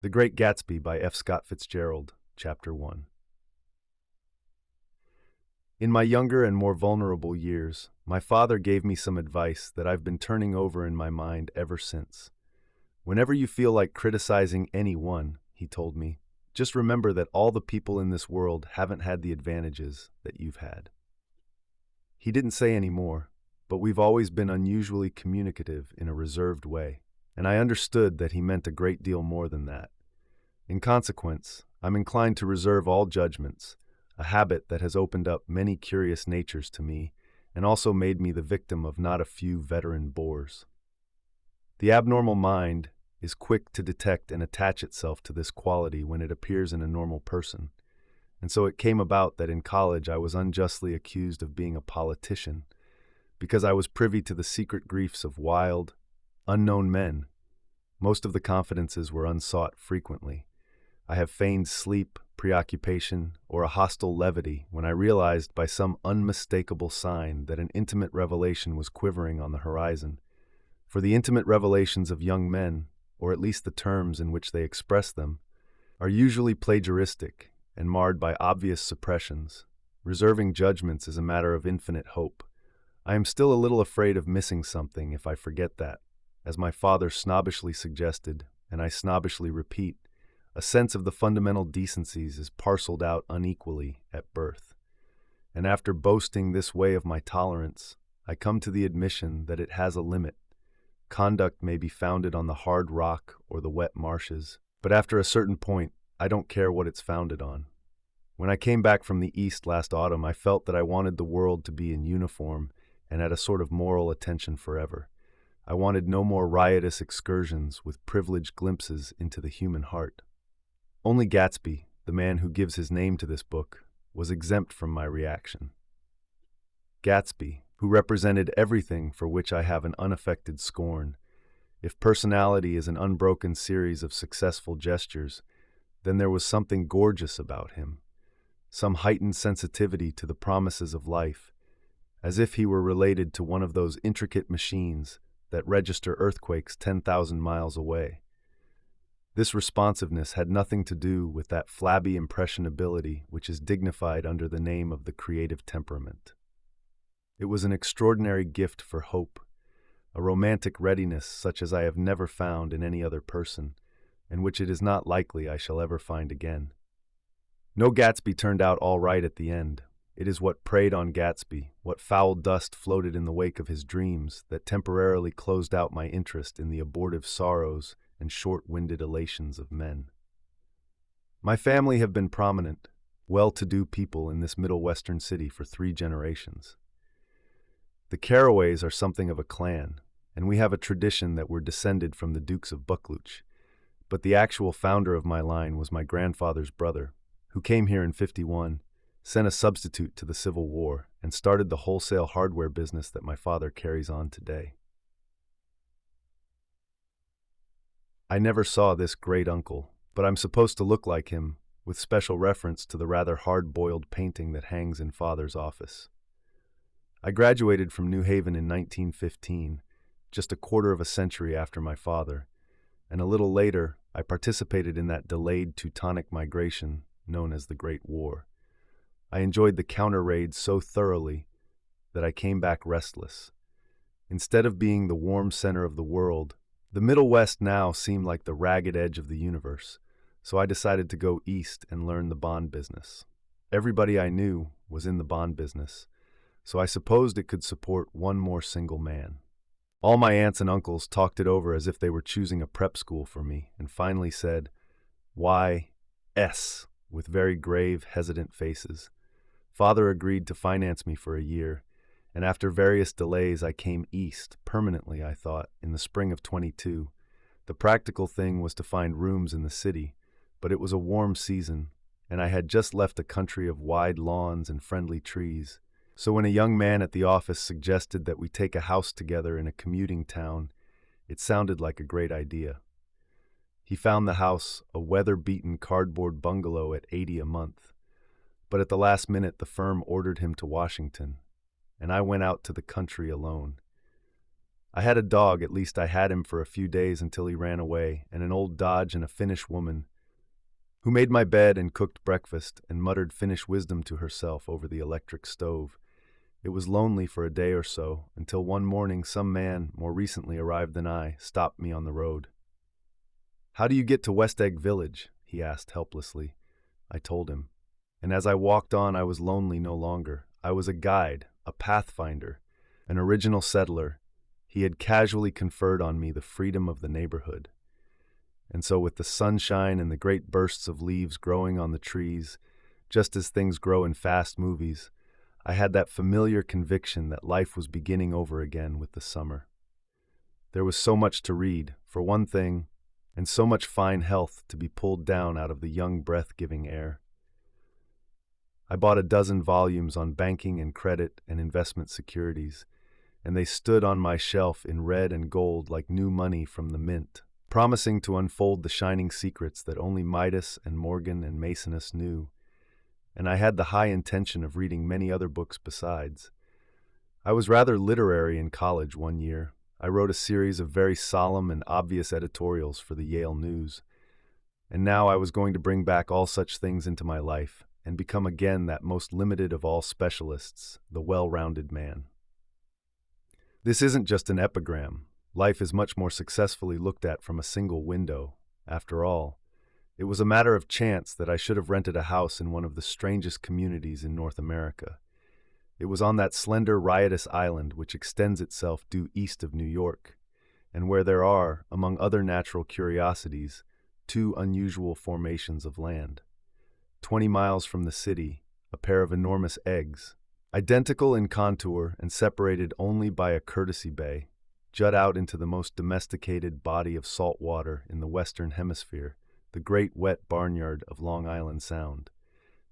The Great Gatsby by F. Scott Fitzgerald, Chapter 1. In my younger and more vulnerable years, my father gave me some advice that I've been turning over in my mind ever since. Whenever you feel like criticizing anyone, he told me, just remember that all the people in this world haven't had the advantages that you've had. He didn't say any more, but we've always been unusually communicative in a reserved way, and I understood that he meant a great deal more than that. In consequence, I'm inclined to reserve all judgments, a habit that has opened up many curious natures to me and also made me the victim of not a few veteran bores. The abnormal mind is quick to detect and attach itself to this quality when it appears in a normal person, and so it came about that in college I was unjustly accused of being a politician because I was privy to the secret griefs of wild, unknown men. Most of the confidences were unsought frequently. I have feigned sleep, preoccupation, or a hostile levity when I realized by some unmistakable sign that an intimate revelation was quivering on the horizon. For the intimate revelations of young men, or at least the terms in which they express them, are usually plagiaristic and marred by obvious suppressions. Reserving judgments is a matter of infinite hope. I am still a little afraid of missing something if I forget that, as my father snobbishly suggested, and I snobbishly repeat, a sense of the fundamental decencies is parceled out unequally at birth. And after boasting this way of my tolerance, I come to the admission that it has a limit. Conduct may be founded on the hard rock or the wet marshes, but after a certain point, I don't care what it's founded on. When I came back from the East last autumn, I felt that I wanted the world to be in uniform and at a sort of moral attention forever. I wanted no more riotous excursions with privileged glimpses into the human heart. Only Gatsby, the man who gives his name to this book, was exempt from my reaction. Gatsby, who represented everything for which I have an unaffected scorn. If personality is an unbroken series of successful gestures, then there was something gorgeous about him, some heightened sensitivity to the promises of life, as if he were related to one of those intricate machines that register earthquakes 10,000 miles away. This responsiveness had nothing to do with that flabby impressionability which is dignified under the name of the creative temperament. It was an extraordinary gift for hope, a romantic readiness such as I have never found in any other person, and which it is not likely I shall ever find again. No Gatsby turned out all right at the end. It is what preyed on Gatsby, what foul dust floated in the wake of his dreams, that temporarily closed out my interest in the abortive sorrows and short-winded elations of men. My family have been prominent, well-to-do people in this Middle Western city for 3 generations. The Carraways are something of a clan, and we have a tradition that we're descended from the Dukes of Buccleuch, but the actual founder of my line was my grandfather's brother, who came here in '51, sent a substitute to the Civil War, and started the wholesale hardware business that my father carries on today. I never saw this great uncle, but I'm supposed to look like him, with special reference to the rather hard-boiled painting that hangs in Father's office. I graduated from New Haven in 1915, just a quarter of a century after my father, and a little later I participated in that delayed Teutonic migration known as the Great War. I enjoyed the counter-raids so thoroughly that I came back restless. Instead of being the warm center of the world, the Middle West now seemed like the ragged edge of the universe, so I decided to go east and learn the bond business. Everybody I knew was in the bond business, so I supposed it could support one more single man. All my aunts and uncles talked it over as if they were choosing a prep school for me, and finally said, "Why, S," with very grave, hesitant faces. Father agreed to finance me for a year, and after various delays I came east, permanently I thought, in the spring of '22. The practical thing was to find rooms in the city, but it was a warm season, and I had just left a country of wide lawns and friendly trees. So when a young man at the office suggested that we take a house together in a commuting town, it sounded like a great idea. He found the house a weather-beaten cardboard bungalow at $80 a month, but at the last minute the firm ordered him to Washington, and I went out to the country alone. I had a dog, at least I had him for a few days until he ran away, and an old Dodge and a Finnish woman who made my bed and cooked breakfast and muttered Finnish wisdom to herself over the electric stove. It was lonely for a day or so, until one morning some man, more recently arrived than I, stopped me on the road. "How do you get to West Egg Village?" he asked helplessly. I told him. And as I walked on, I was lonely no longer. I was a guide, a pathfinder, an original settler. He had casually conferred on me the freedom of the neighborhood. And so with the sunshine and the great bursts of leaves growing on the trees, just as things grow in fast movies, I had that familiar conviction that life was beginning over again with the summer. There was so much to read, for one thing, and so much fine health to be pulled down out of the young breath-giving air. I bought a dozen volumes on banking and credit and investment securities, and they stood on my shelf in red and gold like new money from the mint, promising to unfold the shining secrets that only Midas and Morgan and Masoness knew. And I had the high intention of reading many other books besides. I was rather literary in college one year. I wrote a series of very solemn and obvious editorials for the Yale News. And now I was going to bring back all such things into my life and become again that most limited of all specialists, the well-rounded man. This isn't just an epigram. Life is much more successfully looked at from a single window. After all, it was a matter of chance that I should have rented a house in one of the strangest communities in North America. It was on that slender, riotous island which extends itself due east of New York, and where there are, among other natural curiosities, two unusual formations of land. 20 miles from the city, a pair of enormous eggs, identical in contour and separated only by a courtesy bay, jut out into the most domesticated body of salt water in the Western Hemisphere, the great wet barnyard of Long Island Sound.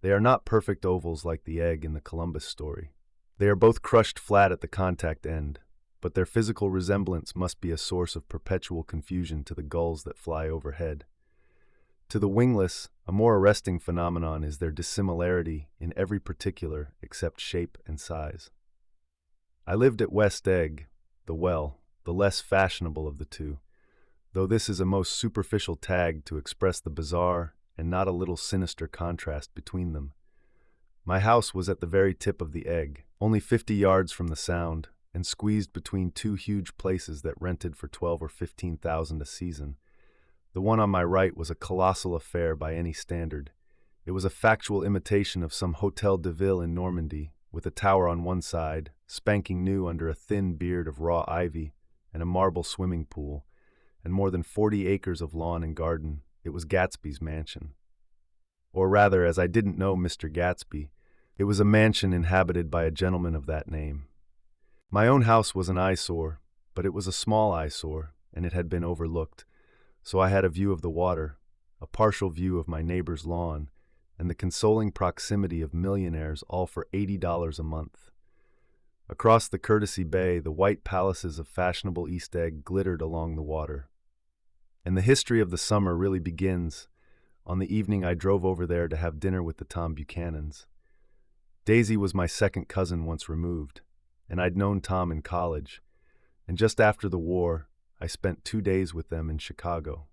They are not perfect ovals like the egg in the Columbus story. They are both crushed flat at the contact end, but their physical resemblance must be a source of perpetual confusion to the gulls that fly overhead. To the wingless, a more arresting phenomenon is their dissimilarity in every particular except shape and size. I lived at West Egg, the less fashionable of the two, though this is a most superficial tag to express the bizarre and not a little sinister contrast between them. My house was at the very tip of the egg, only 50 yards from the Sound, and squeezed between two huge places that rented for $12,000 or $15,000 a season. The one on my right was a colossal affair by any standard. It was a factual imitation of some Hotel de Ville in Normandy, with a tower on one side, spanking new under a thin beard of raw ivy, and a marble swimming pool, and more than 40 acres of lawn and garden. It was Gatsby's mansion. Or rather, as I didn't know Mr. Gatsby, it was a mansion inhabited by a gentleman of that name. My own house was an eyesore, but it was a small eyesore, and it had been overlooked, so I had a view of the water, a partial view of my neighbor's lawn, and the consoling proximity of millionaires, all for $80 a month. Across the Courtesy Bay, the white palaces of fashionable East Egg glittered along the water. And the history of the summer really begins on the evening I drove over there to have dinner with the Tom Buchanans. Daisy was my second cousin once removed, and I'd known Tom in college, and just after the war, I spent 2 days with them in Chicago.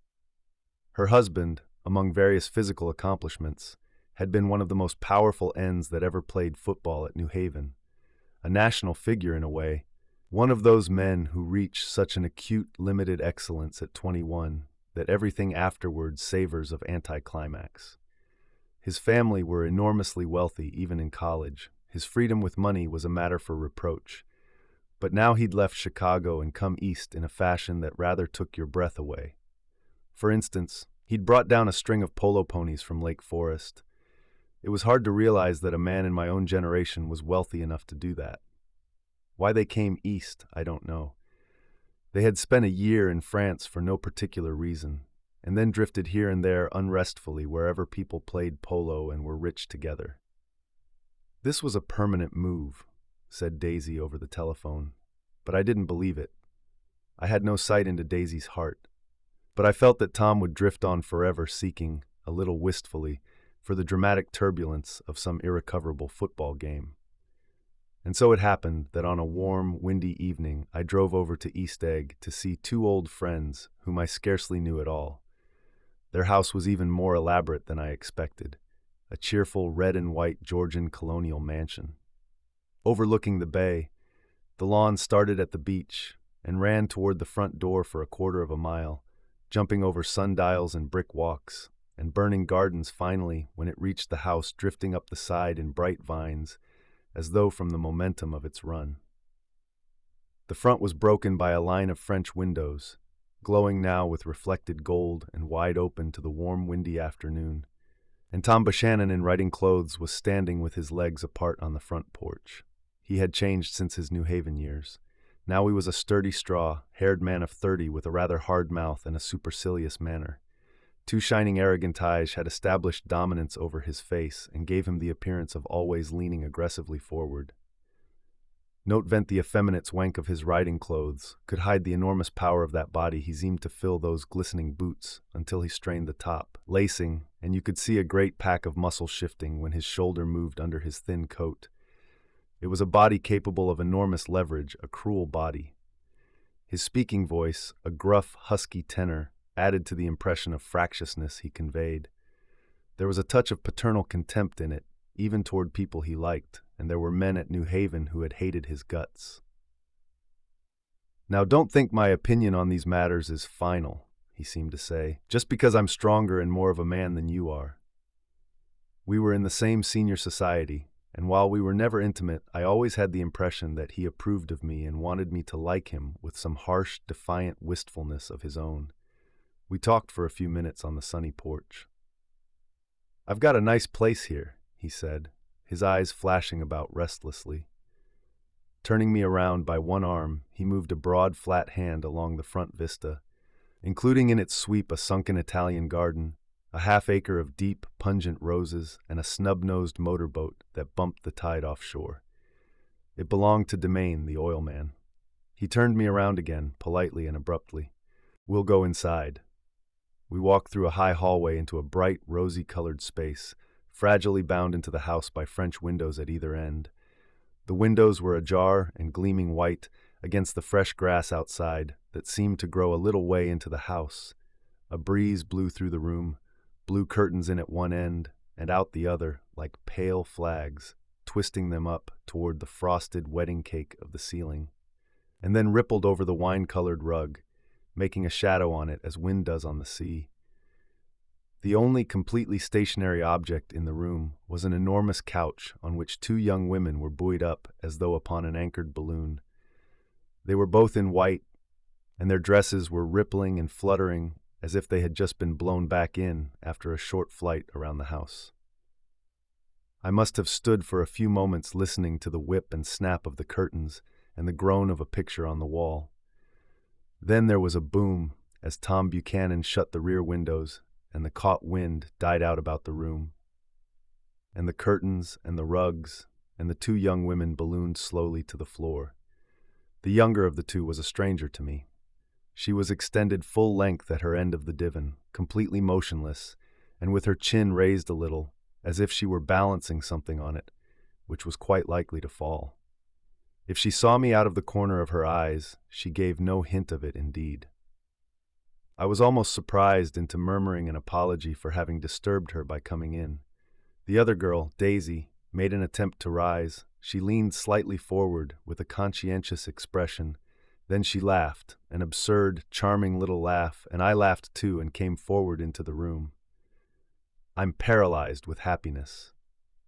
Her husband, among various physical accomplishments, had been one of the most powerful ends that ever played football at New Haven, a national figure in a way, one of those men who reach such an acute, limited excellence at 21 that everything afterwards savors of anticlimax. His family were enormously wealthy even in college. His freedom with money was a matter for reproach. But now he'd left Chicago and come east in a fashion that rather took your breath away. For instance, he'd brought down a string of polo ponies from Lake Forest. It was hard to realize that a man in my own generation was wealthy enough to do that. Why they came east, I don't know. They had spent a year in France for no particular reason, and then drifted here and there unrestfully wherever people played polo and were rich together. "This was a permanent move," said Daisy over the telephone, but I didn't believe it. I had no sight into Daisy's heart, but I felt that Tom would drift on forever seeking, a little wistfully, for the dramatic turbulence of some irrecoverable football game. And so it happened that on a warm, windy evening I drove over to East Egg to see two old friends whom I scarcely knew at all. Their house was even more elaborate than I expected, a cheerful red and white Georgian colonial mansion. Overlooking the bay, the lawn started at the beach and ran toward the front door for a quarter of a mile, jumping over sundials and brick walks, and burning gardens finally when it reached the house drifting up the side in bright vines, as though from the momentum of its run. The front was broken by a line of French windows, glowing now with reflected gold and wide open to the warm windy afternoon, and Tom Buchanan in riding clothes was standing with his legs apart on the front porch. He had changed since his New Haven years. Now he was a sturdy straw-haired man of 30 with a rather hard mouth and a supercilious manner. Two shining arrogant eyes had established dominance over his face and gave him the appearance of always leaning aggressively forward. Note vent the effeminate wank of his riding clothes could hide the enormous power of that body. He seemed to fill those glistening boots until he strained the top, lacing, and you could see a great pack of muscle shifting when his shoulder moved under his thin coat. It was a body capable of enormous leverage, a cruel body. His speaking voice, a gruff, husky tenor, added to the impression of fractiousness he conveyed. There was a touch of paternal contempt in it, even toward people he liked, and there were men at New Haven who had hated his guts. "Now don't think my opinion on these matters is final," he seemed to say, "just because I'm stronger and more of a man than you are." We were in the same senior society, and while we were never intimate, I always had the impression that he approved of me and wanted me to like him with some harsh, defiant wistfulness of his own. We talked for a few minutes on the sunny porch. "I've got a nice place here," he said, his eyes flashing about restlessly. Turning me around by one arm, he moved a broad, flat hand along the front vista, including in its sweep a sunken Italian garden, a half-acre of deep, pungent roses, and a snub-nosed motorboat that bumped the tide offshore. It belonged to Demain, the oil man. He turned me around again, politely and abruptly. "We'll go inside." We walked through a high hallway into a bright, rosy-colored space, fragilely bound into the house by French windows at either end. The windows were ajar and gleaming white against the fresh grass outside that seemed to grow a little way into the house. A breeze blew through the room, blew curtains in at one end and out the other like pale flags, twisting them up toward the frosted wedding cake of the ceiling, and then rippled over the wine-colored rug, making a shadow on it as wind does on the sea. The only completely stationary object in the room was an enormous couch on which two young women were buoyed up as though upon an anchored balloon. They were both in white, and their dresses were rippling and fluttering as if they had just been blown back in after a short flight around the house. I must have stood for a few moments listening to the whip and snap of the curtains and the groan of a picture on the wall. Then there was a boom as Tom Buchanan shut the rear windows and the caught wind died out about the room. And the curtains and the rugs and the two young women ballooned slowly to the floor. The younger of the two was a stranger to me. She was extended full length at her end of the divan, completely motionless, and with her chin raised a little, as if she were balancing something on it, which was quite likely to fall. If she saw me out of the corner of her eyes, she gave no hint of it indeed. I was almost surprised into murmuring an apology for having disturbed her by coming in. The other girl, Daisy, made an attempt to rise. She leaned slightly forward with a conscientious expression. Then she laughed, an absurd, charming little laugh, and I laughed too and came forward into the room. "I'm paralyzed with happiness."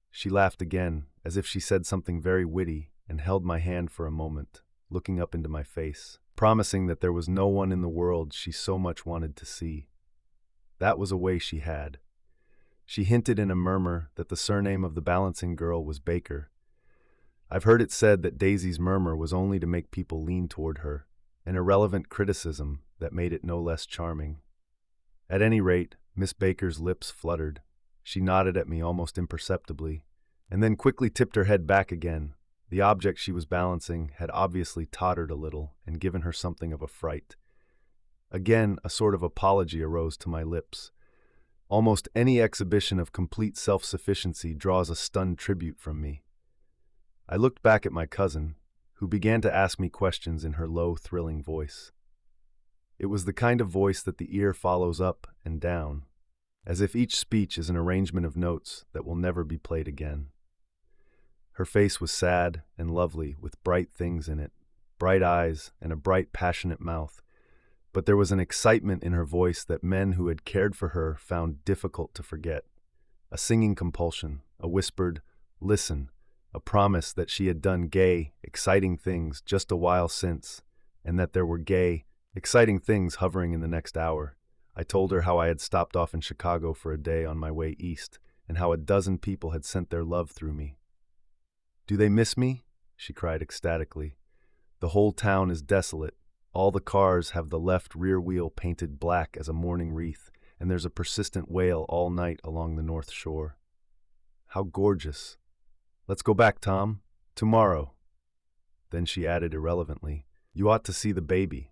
She laughed again, as if she said something very witty, and held my hand for a moment, looking up into my face, promising that there was no one in the world she so much wanted to see. That was a way she had. She hinted in a murmur that the surname of the balancing girl was Baker. I've heard it said that Daisy's murmur was only to make people lean toward her, an irrelevant criticism that made it no less charming. At any rate, Miss Baker's lips fluttered. She nodded at me almost imperceptibly, and then quickly tipped her head back again. The object she was balancing had obviously tottered a little and given her something of a fright. Again, a sort of apology arose to my lips. Almost any exhibition of complete self-sufficiency draws a stunned tribute from me. I looked back at my cousin, who began to ask me questions in her low, thrilling voice. It was the kind of voice that the ear follows up and down, as if each speech is an arrangement of notes that will never be played again. Her face was sad and lovely, with bright things in it, bright eyes and a bright, passionate mouth, but there was an excitement in her voice that men who had cared for her found difficult to forget. A singing compulsion, a whispered, "Listen," a promise that she had done gay, exciting things just a while since, and that there were gay, exciting things hovering in the next hour. I told her how I had stopped off in Chicago for a day on my way east, and how a dozen people had sent their love through me. "Do they miss me?" she cried ecstatically. "The whole town is desolate. All the cars have the left rear wheel painted black as a mourning wreath, and there's a persistent wail all night along the North Shore. How gorgeous. Let's go back, Tom. Tomorrow." Then she added irrelevantly, "You ought to see the baby."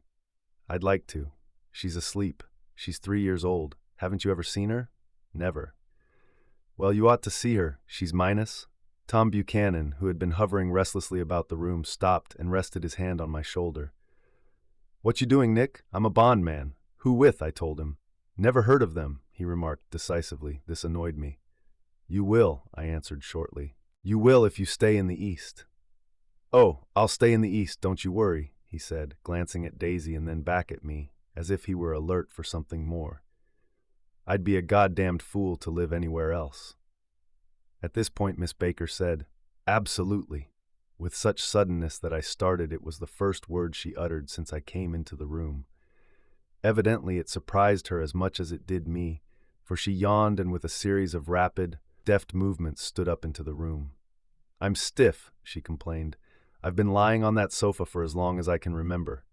"I'd like to. She's asleep. She's 3 years old. Haven't you ever seen her?" "Never." "Well, you ought to see her. She's minus." Tom Buchanan, who had been hovering restlessly about the room, stopped and rested his hand on my shoulder. "What you doing, Nick? I'm a bond man." "Who with?" I told him. "Never heard of them," he remarked decisively. This annoyed me. "You will," I answered shortly. "You will if you stay in the East." "Oh, I'll stay in the East, don't you worry," he said, glancing at Daisy and then back at me, as if he were alert for something more. "I'd be a goddamned fool to live anywhere else." At this point, Miss Baker said, "Absolutely," with such suddenness that I started. It was the first word she uttered since I came into the room. Evidently, it surprised her as much as it did me, for she yawned and with a series of rapid, deft movements stood up into the room. "I'm stiff," she complained. "I've been lying on that sofa for as long as I can remember."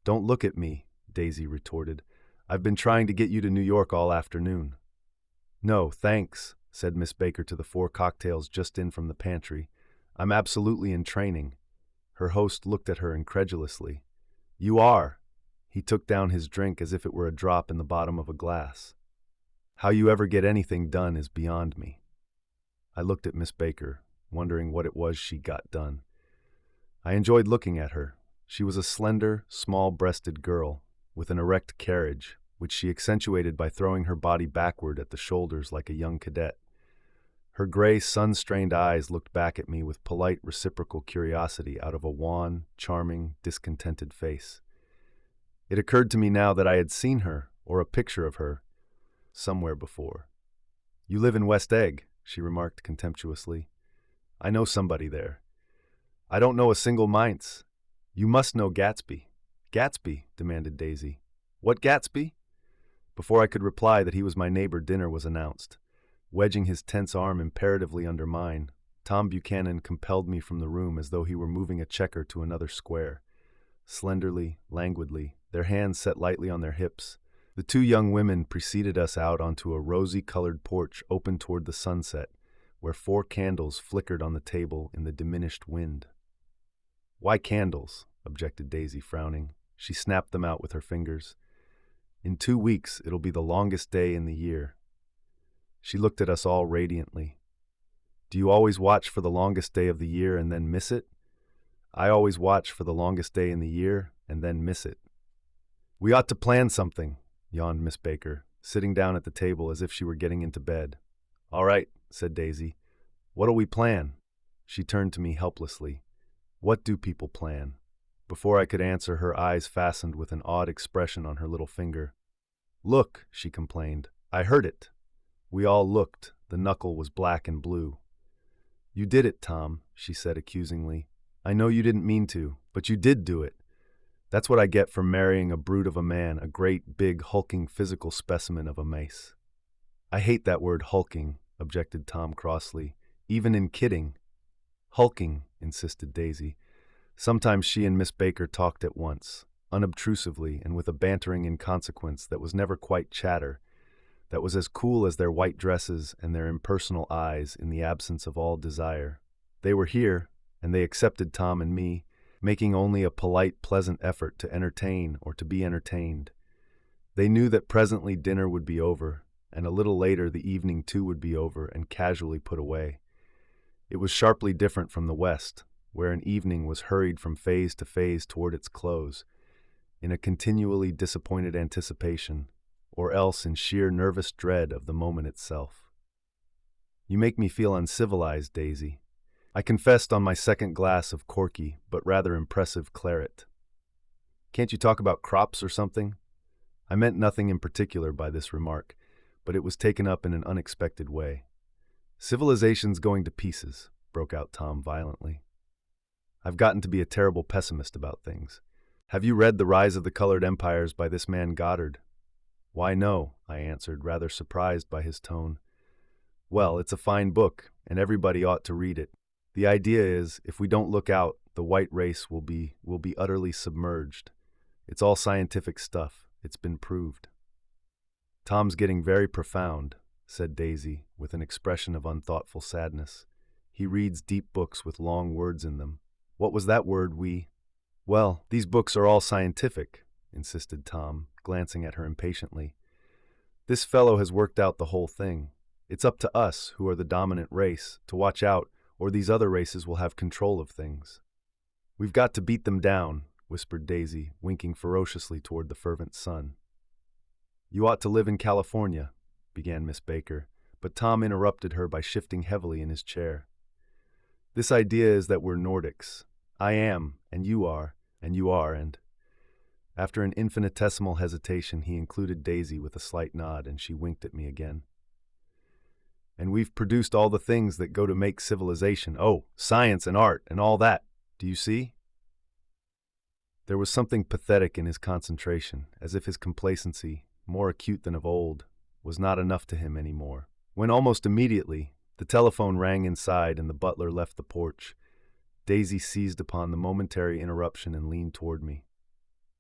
"Don't look at me," Daisy retorted. "I've been trying to get you to New York all afternoon." "No, thanks," said Miss Baker to the 4 cocktails just in from the pantry. "I'm absolutely in training." Her host looked at her incredulously. "You are?" He took down his drink as if it were a drop in the bottom of a glass. "How you ever get anything done is beyond me." I looked at Miss Baker, wondering what it was she got done. I enjoyed looking at her. She was a slender, small-breasted girl, with an erect carriage, which she accentuated by throwing her body backward at the shoulders like a young cadet. Her gray, sun-strained eyes looked back at me with polite, reciprocal curiosity out of a wan, charming, discontented face. It occurred to me now that I had seen her, or a picture of her, somewhere before. "You live in West Egg," she remarked contemptuously. "I know somebody there." "I don't know a single Mainz." "You must know Gatsby." "Gatsby?" demanded Daisy. "What Gatsby?" Before I could reply that he was my neighbor, dinner was announced. Wedging his tense arm imperatively under mine, Tom Buchanan compelled me from the room as though he were moving a checker to another square. Slenderly, languidly, their hands set lightly on their hips, the 2 young women preceded us out onto a rosy-colored porch open toward the sunset, where 4 candles flickered on the table in the diminished wind. "Why candles?" objected Daisy, frowning. She snapped them out with her fingers. "In 2 weeks, it'll be the longest day in the year." She looked at us all radiantly. "Do you always watch for the longest day of the year and then miss it?" "I always watch for the longest day in the year and then miss it." "We ought to plan something," yawned Miss Baker, sitting down at the table as if she were getting into bed. "All right," said Daisy. "What'll we plan?" She turned to me helplessly. What do people plan? Before I could answer, her eyes fastened with an odd expression on her little finger. "Look," she complained. "I heard it." We all looked. The knuckle was black and blue. "You did it, Tom," she said accusingly. "I know you didn't mean to, but you did do it. That's what I get for marrying a brute of a man, a great, big, hulking physical specimen of a mace." "I hate that word hulking," objected Tom crossly. "Even in kidding." "Hulking," insisted Daisy. Sometimes she and Miss Baker talked at once, unobtrusively and with a bantering inconsequence that was never quite chatter, that was as cool as their white dresses and their impersonal eyes in the absence of all desire. They were here, and they accepted Tom and me, making only a polite, pleasant effort to entertain or to be entertained. They knew that presently dinner would be over, and a little later the evening too would be over and casually put away. It was sharply different from the West, where an evening was hurried from phase to phase toward its close, in a continually disappointed anticipation, or else in sheer nervous dread of the moment itself. "You make me feel uncivilized, Daisy," I confessed on my second glass of corky but rather impressive claret. "Can't you talk about crops or something?" I meant nothing in particular by this remark, but it was taken up in an unexpected way. "Civilization's going to pieces," broke out Tom violently. "I've gotten to be a terrible pessimist about things. Have you read The Rise of the Colored Empires by this man Goddard?" "Why, no," I answered, rather surprised by his tone. "Well, it's a fine book, and everybody ought to read it. The idea is, if we don't look out, the white race will be utterly submerged. It's all scientific stuff. It's been proved." "Tom's getting very profound," said Daisy, with an expression of unthoughtful sadness. "He reads deep books with long words in them. What was that word Well, these books are all scientific," insisted Tom, glancing at her impatiently. "This fellow has worked out the whole thing. It's up to us, who are the dominant race, to watch out, or these other races will have control of things." "We've got to beat them down," whispered Daisy, winking ferociously toward the fervent sun. "You ought to live in California," began Miss Baker, but Tom interrupted her by shifting heavily in his chair. "This idea is that we're Nordics. I am, and you are, and—" After an infinitesimal hesitation, he included Daisy with a slight nod, and she winked at me again. "And we've produced all the things that go to make civilization. Oh, science and art and all that. Do you see?" There was something pathetic in his concentration, as if his complacency, more acute than of old, was not enough to him anymore. When almost immediately, the telephone rang inside and the butler left the porch, Daisy seized upon the momentary interruption and leaned toward me.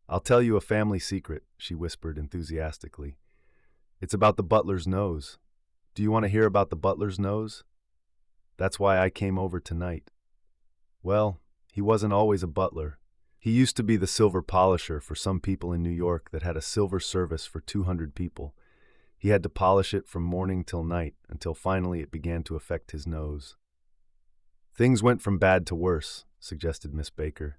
"I'll tell you a family secret," she whispered enthusiastically. "It's about the butler's nose. Do you want to hear about the butler's nose? That's why I came over tonight. Well, he wasn't always a butler. He used to be the silver polisher for some people in New York that had a silver service for 200 people. He had to polish it from morning till night, until finally it began to affect his nose." "Things went from bad to worse," suggested Miss Baker.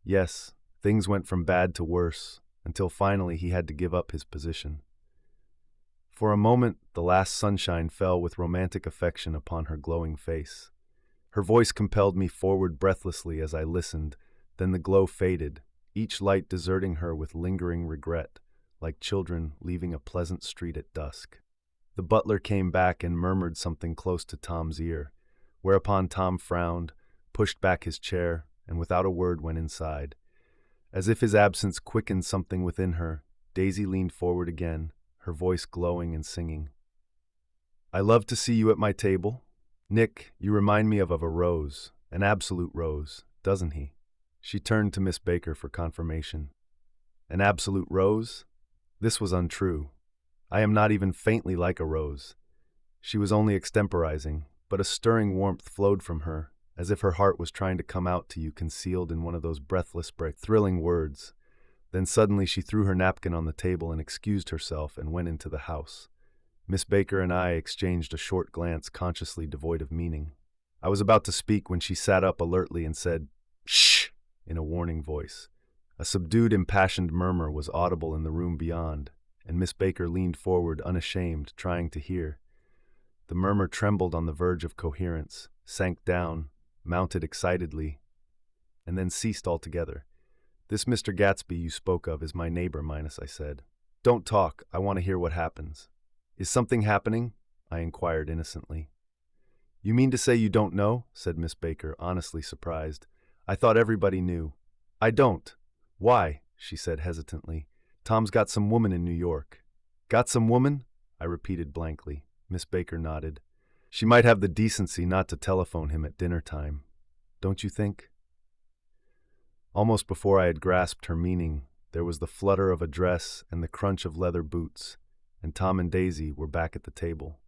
"Yes, things went from bad to worse, until finally he had to give up his position." For a moment, the last sunshine fell with romantic affection upon her glowing face. Her voice compelled me forward breathlessly as I listened. Then the glow faded, each light deserting her with lingering regret, like children leaving a pleasant street at dusk. The butler came back and murmured something close to Tom's ear, whereupon Tom frowned, pushed back his chair, and without a word went inside. As if his absence quickened something within her, Daisy leaned forward again, her voice glowing and singing. "I love to see you at my table. Nick, you remind me of a rose, an absolute rose, doesn't he?" She turned to Miss Baker for confirmation. "An absolute rose?" This was untrue. I am not even faintly like a rose. She was only extemporizing, but a stirring warmth flowed from her, as if her heart was trying to come out to you concealed in one of those breathless, thrilling words. Then suddenly she threw her napkin on the table and excused herself and went into the house. Miss Baker and I exchanged a short glance consciously devoid of meaning. I was about to speak when she sat up alertly and said, "Shh!" in a warning voice. A subdued, impassioned murmur was audible in the room beyond, and Miss Baker leaned forward unashamed, trying to hear. The murmur trembled on the verge of coherence, sank down, mounted excitedly, and then ceased altogether. "This Mr. Gatsby you spoke of is my neighbor, Minus," I said. "Don't talk, I want to hear what happens." "Is something happening?" I inquired innocently. "You mean to say you don't know?" said Miss Baker, honestly surprised. "I thought everybody knew." "I don't." "Why?" she said hesitantly. "Tom's got some woman in New York." "Got some woman?" I repeated blankly. Miss Baker nodded. "She might have the decency not to telephone him at dinner time. Don't you think?" Almost before I had grasped her meaning, there was the flutter of a dress and the crunch of leather boots, and Tom and Daisy were back at the table.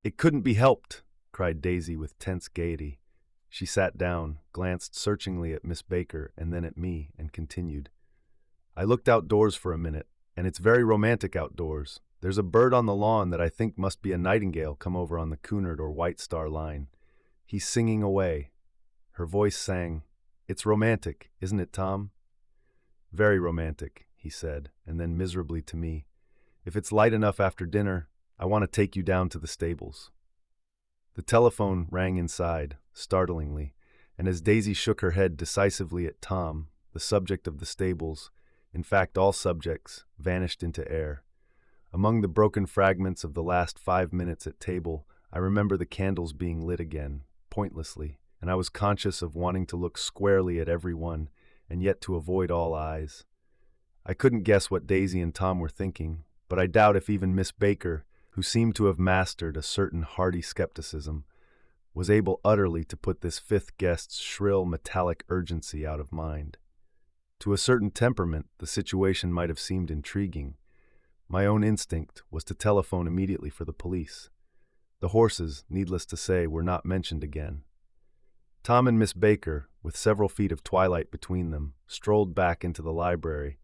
"It couldn't be helped," cried Daisy with tense gaiety. She sat down, glanced searchingly at Miss Baker and then at me, and continued. "I looked outdoors for a minute, and it's very romantic outdoors. There's a bird on the lawn that I think must be a nightingale come over on the Cunard or White Star line. He's singing away." Her voice sang, "It's romantic, isn't it, Tom?" "Very romantic," he said, and then miserably to me, "If it's light enough after dinner, I want to take you down to the stables." The telephone rang inside, startlingly, and as Daisy shook her head decisively at Tom, the subject of the stables, in fact all subjects, vanished into air. Among the broken fragments of the last 5 minutes at table, I remember the candles being lit again, pointlessly, and I was conscious of wanting to look squarely at every one, and yet to avoid all eyes. I couldn't guess what Daisy and Tom were thinking, but I doubt if even Miss Baker, who seemed to have mastered a certain hearty skepticism, was able utterly to put this fifth guest's shrill, metallic urgency out of mind. To a certain temperament, the situation might have seemed intriguing. My own instinct was to telephone immediately for the police. The horses, needless to say, were not mentioned again. Tom and Miss Baker, with several feet of twilight between them, strolled back into the library,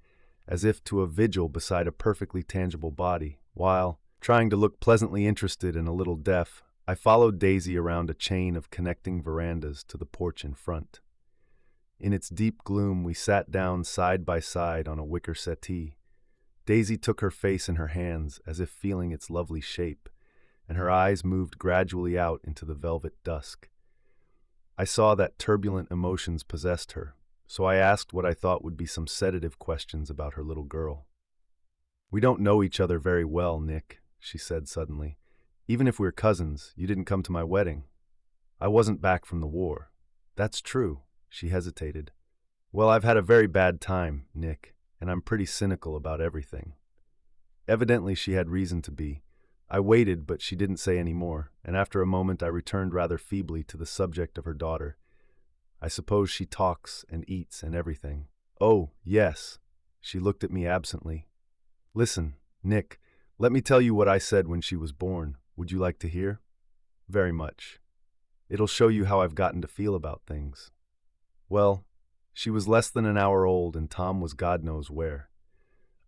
as if to a vigil beside a perfectly tangible body, while, trying to look pleasantly interested and a little deaf, I followed Daisy around a chain of connecting verandas to the porch in front. In its deep gloom, we sat down side by side on a wicker settee. Daisy took her face in her hands as if feeling its lovely shape, and her eyes moved gradually out into the velvet dusk. I saw that turbulent emotions possessed her, so I asked what I thought would be some sedative questions about her little girl. "We don't know each other very well, Nick," she said suddenly. "Even if we're cousins, you didn't come to my wedding. I wasn't back from the war." "That's true," she hesitated. "Well, I've had a very bad time, Nick, and I'm pretty cynical about everything." Evidently she had reason to be. I waited, but she didn't say any more, and after a moment I returned rather feebly to the subject of her daughter. "I suppose she talks and eats and everything." "Oh, yes." She looked at me absently. "Listen, Nick, let me tell you what I said when she was born. Would you like to hear?" "Very much. It'll show you how I've gotten to feel about things." Well, she was less than an hour old and Tom was God knows where.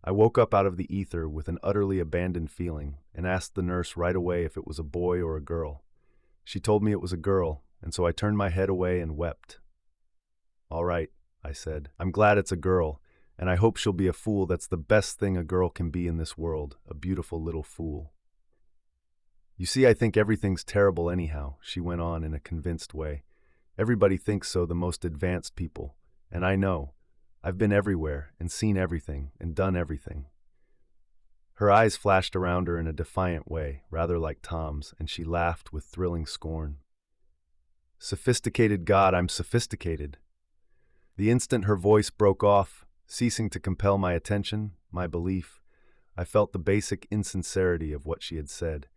I woke up out of the ether with an utterly abandoned feeling and asked the nurse right away if it was a boy or a girl. She told me it was a girl, and so I turned my head away and wept. "All right," I said. "I'm glad it's a girl, and I hope she'll be a fool that's the best thing a girl can be in this world, a beautiful little fool." "You see, I think everything's terrible anyhow," she went on in a convinced way. "Everybody thinks so, the most advanced people, and I know. I've been everywhere and seen everything and done everything." Her eyes flashed around her in a defiant way, rather like Tom's, and she laughed with thrilling scorn. "Sophisticated God, I'm sophisticated." The instant her voice broke off, ceasing to compel my attention, my belief, I felt the basic insincerity of what she had said.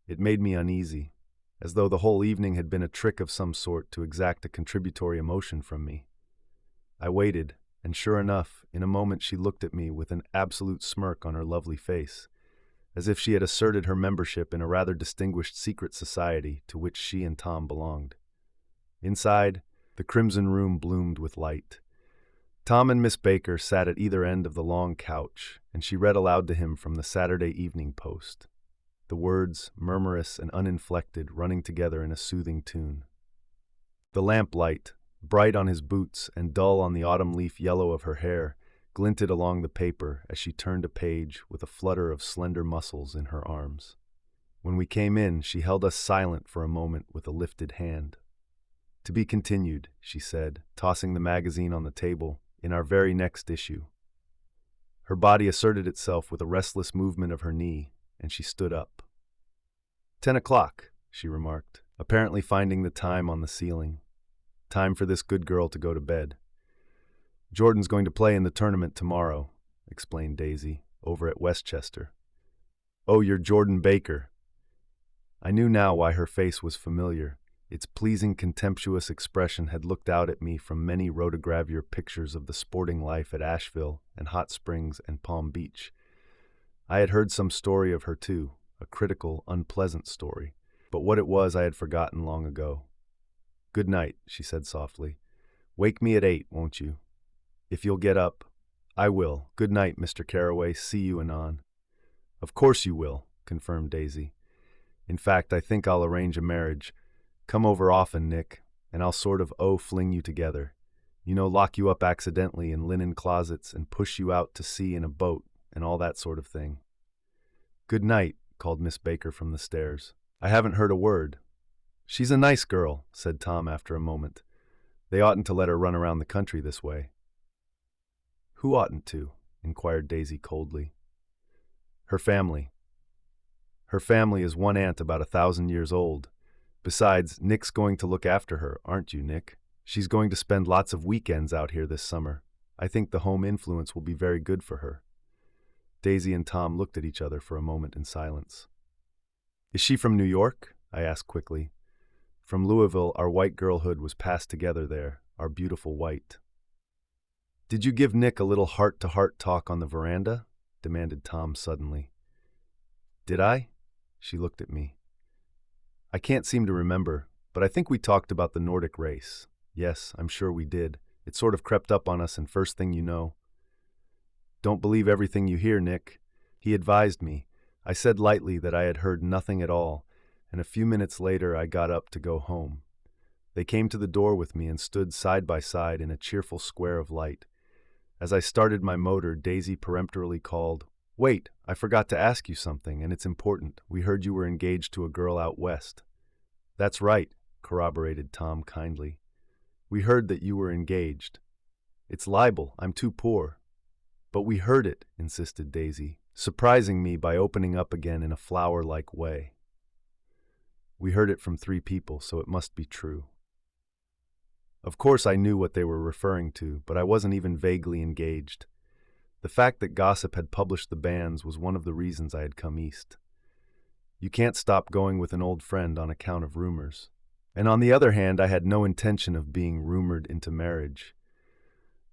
It made me uneasy, as though the whole evening had been a trick of some sort to exact a contributory emotion from me. I waited, and sure enough, in a moment she looked at me with an absolute smirk on her lovely face, as if she had asserted her membership in a rather distinguished secret society to which she and Tom belonged. Inside, the crimson room bloomed with light. Tom and Miss Baker sat at either end of the long couch, and she read aloud to him from the Saturday Evening Post, the words, murmurous and uninflected, running together in a soothing tune. The lamplight, bright on his boots and dull on the autumn leaf yellow of her hair, glinted along the paper as she turned a page with a flutter of slender muscles in her arms. When we came in, she held us silent for a moment with a lifted hand. "To be continued," she said, tossing the magazine on the table, "in our very next issue." Her body asserted itself with a restless movement of her knee, and she stood up. 10 o'clock, she remarked, apparently finding the time on the ceiling. "Time for this good girl to go to bed." "Jordan's going to play in the tournament tomorrow," explained Daisy, "over at Westchester." "Oh, you're Jordan Baker." I knew now why her face was familiar. Its pleasing, contemptuous expression had looked out at me from many rotogravure pictures of the sporting life at Asheville and Hot Springs and Palm Beach. I had heard some story of her too, a critical, unpleasant story, but what it was I had forgotten long ago. "Good night," she said softly. "Wake me at 8, won't you? If you'll get up." "I will. Good night, Mr. Carraway. See you anon." "Of course you will," confirmed Daisy. "In fact, I think I'll arrange a marriage. Come over often, Nick, and I'll sort of fling you together. Lock you up accidentally in linen closets and push you out to sea in a boat and all that sort of thing." "Good night," called Miss Baker from the stairs. "I haven't heard a word." "She's a nice girl," said Tom after a moment. "They oughtn't to let her run around the country this way." "Who oughtn't to?" inquired Daisy coldly. "Her family. Her family is one aunt about 1,000 years old. Besides, Nick's going to look after her, aren't you, Nick? She's going to spend lots of weekends out here this summer. I think the home influence will be very good for her." Daisy and Tom looked at each other for a moment in silence. "Is she from New York?" I asked quickly. "From Louisville, our white girlhood was passed together there, our beautiful white." "Did you give Nick a little heart-to-heart talk on the veranda?" demanded Tom suddenly. "Did I?" She looked at me. "I can't seem to remember, but I think we talked about the Nordic race. Yes, I'm sure we did. It sort of crept up on us, and first thing you know—" "Don't believe everything you hear, Nick." He advised me. I said lightly that I had heard nothing at all, and a few minutes later I got up to go home. They came to the door with me and stood side by side in a cheerful square of light. As I started my motor, Daisy peremptorily called, "Wait, I forgot to ask you something, and it's important. We heard you were engaged to a girl out west." "That's right," corroborated Tom kindly. "We heard that you were engaged." "It's libel. I'm too poor." "But we heard it," insisted Daisy, surprising me by opening up again in a flower-like way. "We heard it from 3 people, so it must be true." Of course I knew what they were referring to, but I wasn't even vaguely engaged. The fact that gossip had published the banns was one of the reasons I had come east. You can't stop going with an old friend on account of rumors. And on the other hand, I had no intention of being rumored into marriage.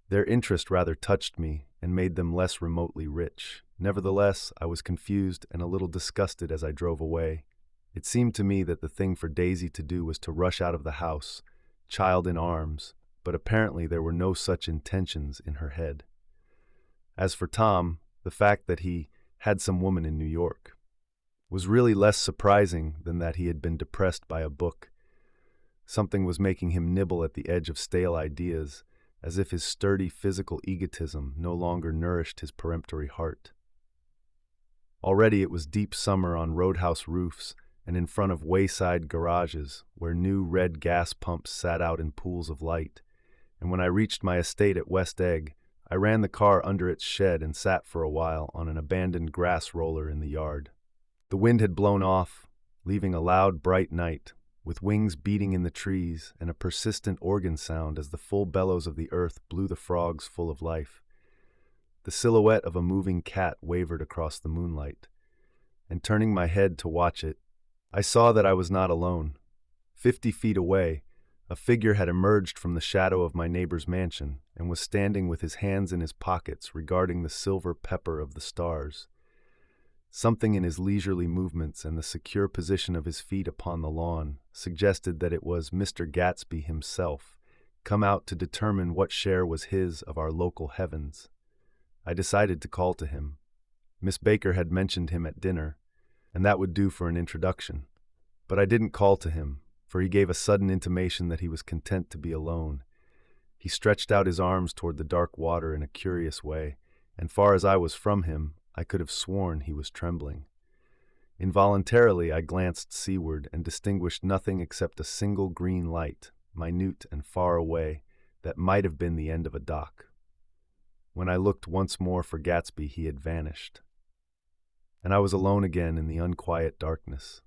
Their interest rather touched me and made them less remotely rich. Nevertheless, I was confused and a little disgusted as I drove away. It seemed to me that the thing for Daisy to do was to rush out of the house, child in arms, but apparently there were no such intentions in her head. As for Tom, the fact that he had some woman in New York was really less surprising than that he had been depressed by a book. Something was making him nibble at the edge of stale ideas, as if his sturdy physical egotism no longer nourished his peremptory heart. Already it was deep summer on roadhouse roofs and in front of wayside garages where new red gas pumps sat out in pools of light, and when I reached my estate at West Egg, I ran the car under its shed and sat for a while on an abandoned grass roller in the yard. The wind had blown off, leaving a loud, bright night, with wings beating in the trees and a persistent organ sound as the full bellows of the earth blew the frogs full of life. The silhouette of a moving cat wavered across the moonlight, and turning my head to watch it, I saw that I was not alone. 50 feet away, a figure had emerged from the shadow of my neighbor's mansion and was standing with his hands in his pockets regarding the silver pepper of the stars. Something in his leisurely movements and the secure position of his feet upon the lawn suggested that it was Mr. Gatsby himself, come out to determine what share was his of our local heavens. I decided to call to him. Miss Baker had mentioned him at dinner, and that would do for an introduction. But I didn't call to him, for he gave a sudden intimation that he was content to be alone. He stretched out his arms toward the dark water in a curious way, and far as I was from him, I could have sworn he was trembling. Involuntarily, I glanced seaward and distinguished nothing except a single green light, minute and far away, that might have been the end of a dock. When I looked once more for Gatsby, he had vanished, and I was alone again in the unquiet darkness.